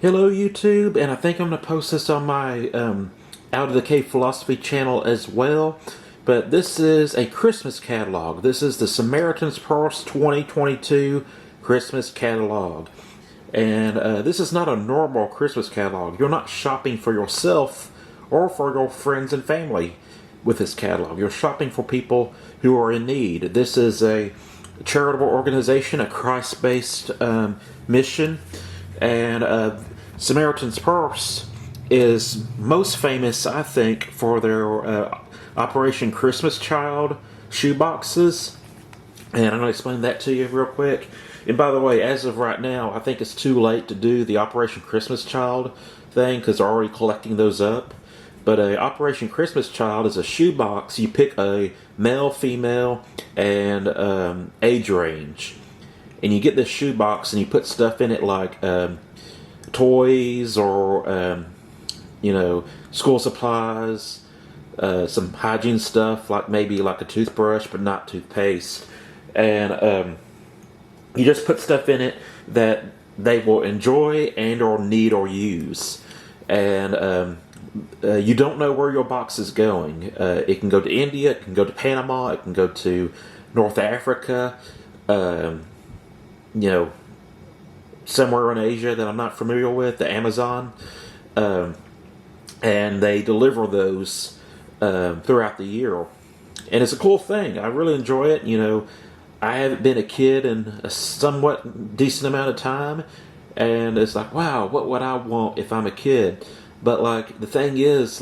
Hello YouTube, and I think I'm going to post this on my Out of the Cave Philosophy channel as well. But this is a Christmas catalog. This is the Samaritans Purse 2022 Christmas catalog. And this is not a normal Christmas catalog. You're not shopping for yourself or for your friends and family with this catalog. You're shopping for people who are in need. This is a charitable organization, a Christ-based mission. And Samaritan's Purse is most famous, I think, for their Operation Christmas Child shoeboxes. And I'm going to explain that to you real quick. And by the way, as of right now, I think it's too late to do the Operation Christmas Child thing because they're already collecting those up. But Operation Christmas Child is a shoebox. You pick a male, female, and age range. And you get this shoebox and you put stuff in it like toys or, school supplies, some hygiene stuff like maybe like a toothbrush but not toothpaste. And you just put stuff in it that they will enjoy and or need or use. And you don't know where your box is going. It can go to India, it can go to Panama, it can go to North Africa, somewhere in Asia that I'm not familiar with, the Amazon. And they deliver those throughout the year. And it's a cool thing. I really enjoy it. I haven't been a kid in a somewhat decent amount of time. And it's like, wow, what would I want if I'm a kid? But, the thing is,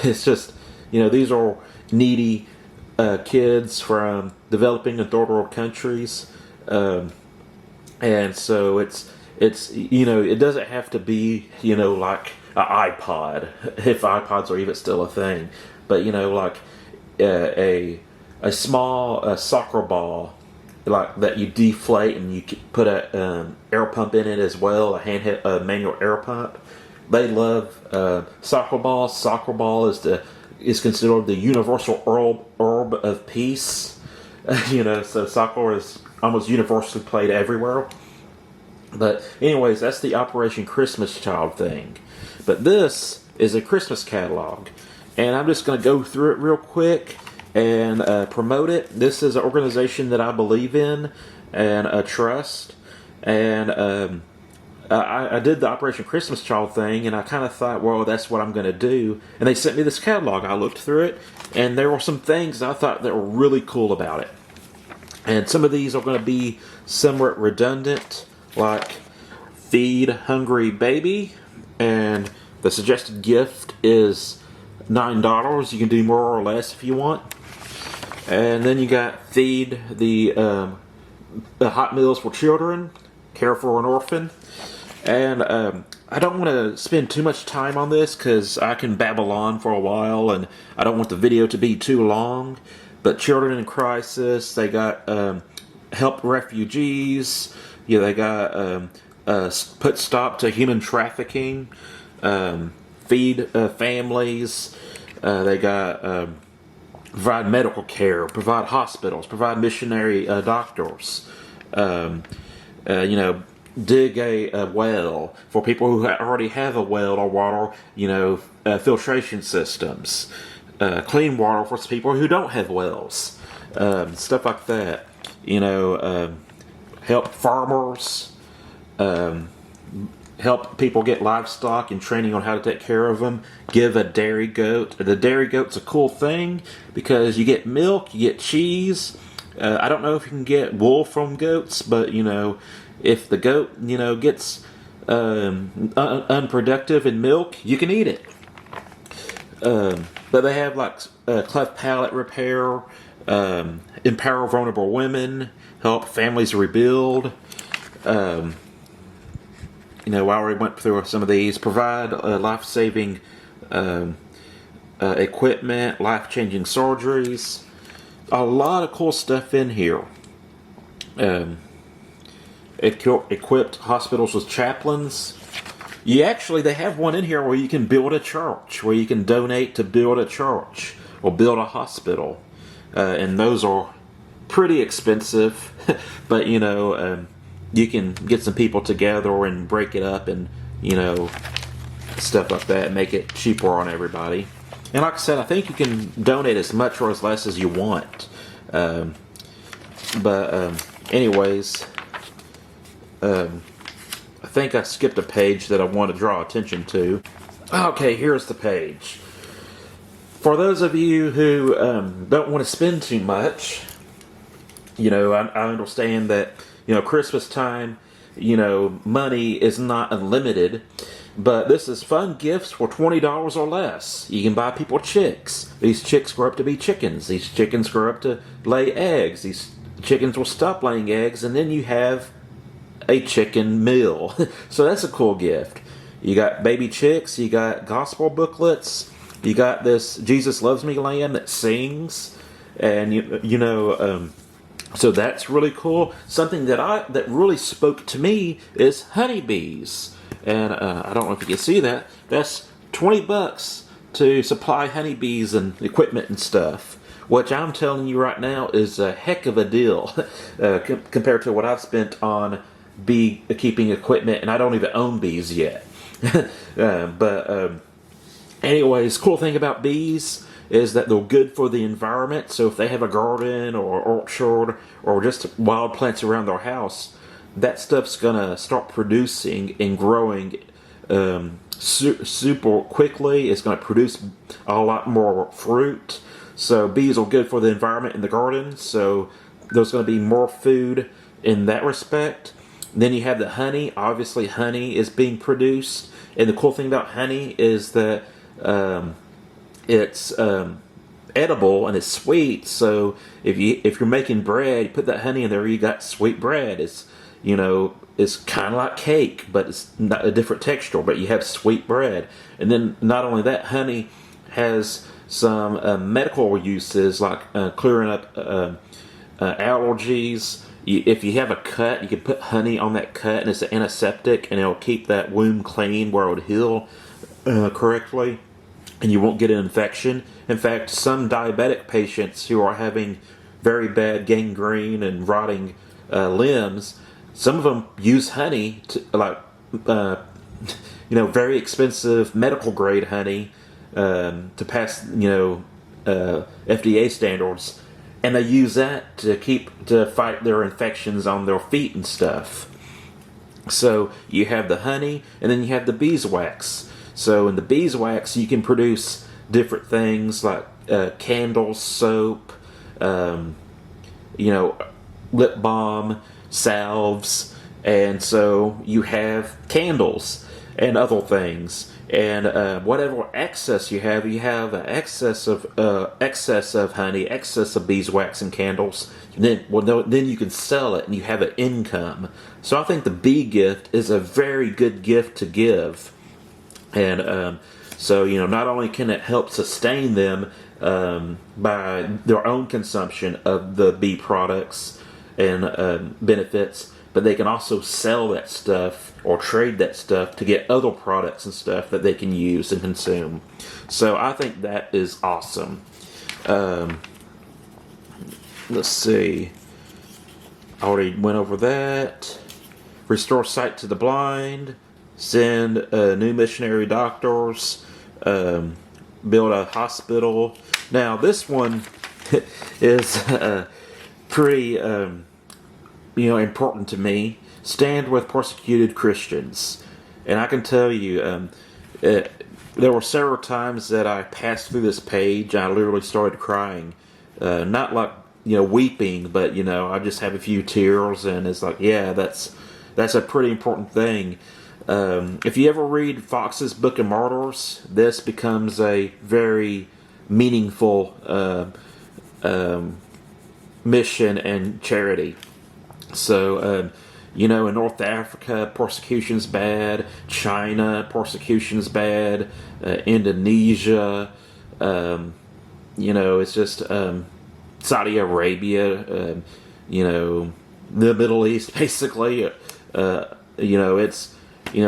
it's just, these are needy kids from developing and third world countries. And so it's it doesn't have to be, like an iPod, if iPods are even still a thing. But, a small soccer ball, like that you deflate and you put a air pump in it as well, a manual air pump. They love soccer balls. Soccer ball is considered the universal herb of peace. So soccer is almost universally played everywhere. But anyways, that's the Operation Christmas Child thing. But this is a Christmas catalog, and I'm just going to go through it real quick and promote it. This is an organization that I believe in and trust. And I did the Operation Christmas Child thing, and I kind of thought, well, that's what I'm going to do. And they sent me this catalog. I looked through it, and there were some things I thought that were really cool about it. And some of these are going to be somewhat redundant, like Feed Hungry Baby, and the suggested gift is $9. You can do more or less if you want. And then you got Feed the Hot Meals for Children, Care for an Orphan. And I don't want to spend too much time on this because I can babble on for a while and I don't want the video to be too long. But Children in Crisis, they got Help Refugees, they got Put Stop to Human Trafficking, Feed Families, they got Provide Medical Care, Provide Hospitals, Provide Missionary Doctors, dig a well for people who already have a well or water, filtration systems. Clean water for people who don't have wells. Stuff like that. Help farmers. Help people get livestock and training on how to take care of them. Give a dairy goat. The dairy goat's a cool thing because you get milk, you get cheese. I don't know if you can get wool from goats, but if the goat gets unproductive in milk, you can eat it. But they have cleft palate repair, empower vulnerable women, help families rebuild. I already went through some of these. Provide life-saving equipment, life-changing surgeries. A lot of cool stuff in here. Equipped hospitals with chaplains. They have one in here where you can build a church, where you can donate to build a church or build a hospital. And those are pretty expensive, but you can get some people together and break it up and, stuff like that and make it cheaper on everybody. And like I said, I think you can donate as much or as less as you want. Anyways, I think I skipped a page that I want to draw attention to. Okay, here's the page. For those of you who don't want to spend too much, I understand that, Christmas time, money is not unlimited, but this is fun gifts for $20 or less. You can buy people chicks. These chicks grow up to be chickens. These chickens grow up to lay eggs. These chickens will stop laying eggs, and then you have a chicken meal. So that's a cool gift. You got baby chicks, you got gospel booklets, you got this Jesus Loves Me lamb that sings, and so that's really cool. Something that really spoke to me is honeybees, and I don't know if you can see that. That's $20 to supply honeybees and equipment and stuff, which I'm telling you right now is a heck of a deal compared to what I've spent on bee keeping equipment, and I don't even own bees yet. Anyways, cool thing about bees is that they're good for the environment. So if they have a garden or orchard or just wild plants around their house, that stuff's gonna start producing and growing super quickly. It's gonna produce a lot more fruit. So bees are good for the environment in the garden. So there's gonna be more food in that respect. Then you have the honey. Obviously, honey is being produced, and the cool thing about honey is that it's edible and it's sweet. So if you're making bread, you put that honey in there, you got sweet bread. It's it's kind of like cake, but it's not a different texture. But you have sweet bread, and then not only that, honey has some medical uses like clearing up allergies. If you have a cut, you can put honey on that cut, and it's an antiseptic, and it'll keep that wound clean where it would heal correctly, and you won't get an infection. In fact, some diabetic patients who are having very bad gangrene and rotting limbs, some of them use honey to, very expensive medical grade honey to pass, FDA standards. And they use that to fight their infections on their feet and stuff. So you have the honey, and then you have the beeswax. So in the beeswax, you can produce different things like candles, soap, lip balm, salves, and so you have candles and other things. And whatever excess you have an excess of honey, excess of beeswax and candles. Then you can sell it and you have an income. So I think the bee gift is a very good gift to give. And so not only can it help sustain them by their own consumption of the bee products and benefits, but they can also sell that stuff or trade that stuff to get other products and stuff that they can use and consume. So I think that is awesome. Let's see. I already went over that. Restore sight to the blind. Send new missionary doctors. Build a hospital. Now this one is pretty important to me. Stand with persecuted Christians. And I can tell you, there were several times that I passed through this page and I literally started crying. Not like, weeping, but, I just have a few tears, and it's like, yeah, that's a pretty important thing. If you ever read Fox's Book of Martyrs, this becomes a very meaningful mission and charity. So, in North Africa, persecution's bad. China, persecution's bad. Indonesia, it's just Saudi Arabia, the Middle East, basically. It's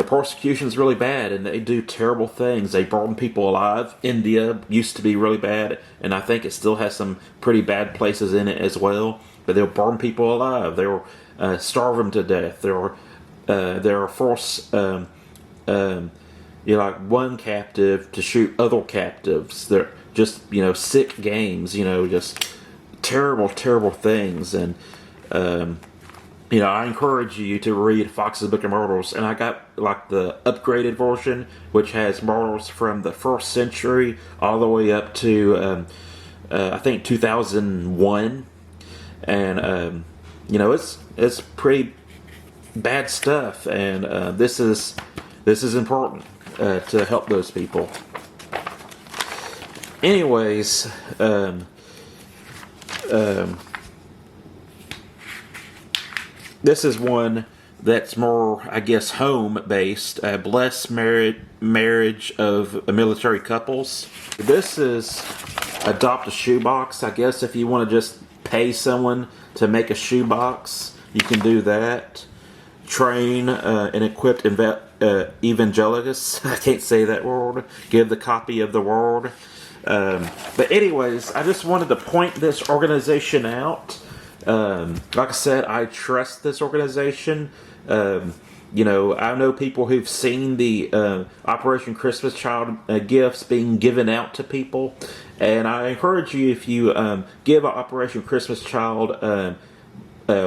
persecution's really bad, and they do terrible things. They burn people alive. India used to be really bad, and I think it still has some pretty bad places in it as well. But they'll burn people alive. They'll starve them to death. They're forced, like one captive to shoot other captives. They're just, sick games, just terrible, terrible things. And, I encourage you to read Fox's Book of Murders. And I got like the upgraded version, which has murders from the 1st century all the way up to, I think 2001. And, it's pretty bad stuff. And this is important to help those people. Anyways, this is one that's more, I guess, home-based. Blessed marriage of military couples. This is Adopt a Shoebox. I guess if you want to just pay someone to make a shoebox, you can do that. Train an equipped evangelist. I can't say that word. Give the copy of the word. But anyways, I just wanted to point this organization out. Like I said, I trust this organization. I know people who've seen the Operation Christmas Child gifts being given out to people. And I encourage you, if you give an Operation Christmas Child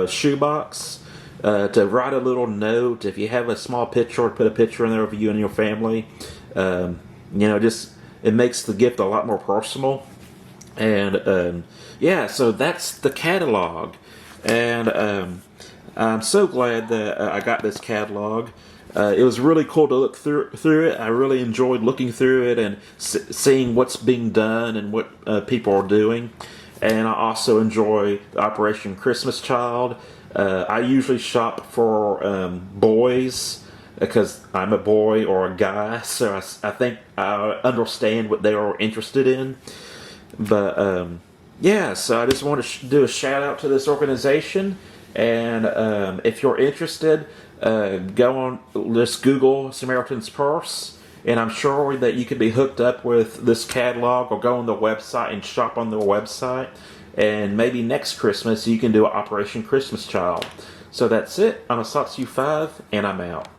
shoebox, to write a little note. If you have a small picture, put a picture in there of you and your family. Just it makes the gift a lot more personal. And so that's the catalog. And I'm so glad that I got this catalog. It was really cool to look through it. I really enjoyed looking through it and seeing what's being done and what people are doing. And I also enjoy the Operation Christmas Child. I usually shop for boys because I'm a boy or a guy, so I think I understand what they are interested in. But so I just want to do a shout out to this organization. And if you're interested, go on, just Google Samaritan's Purse, and I'm sure that you could be hooked up with this catalog, or go on the website and shop on the website. And maybe next Christmas you can do Operation Christmas Child. So that's it. I'm Asatsu5, and I'm out.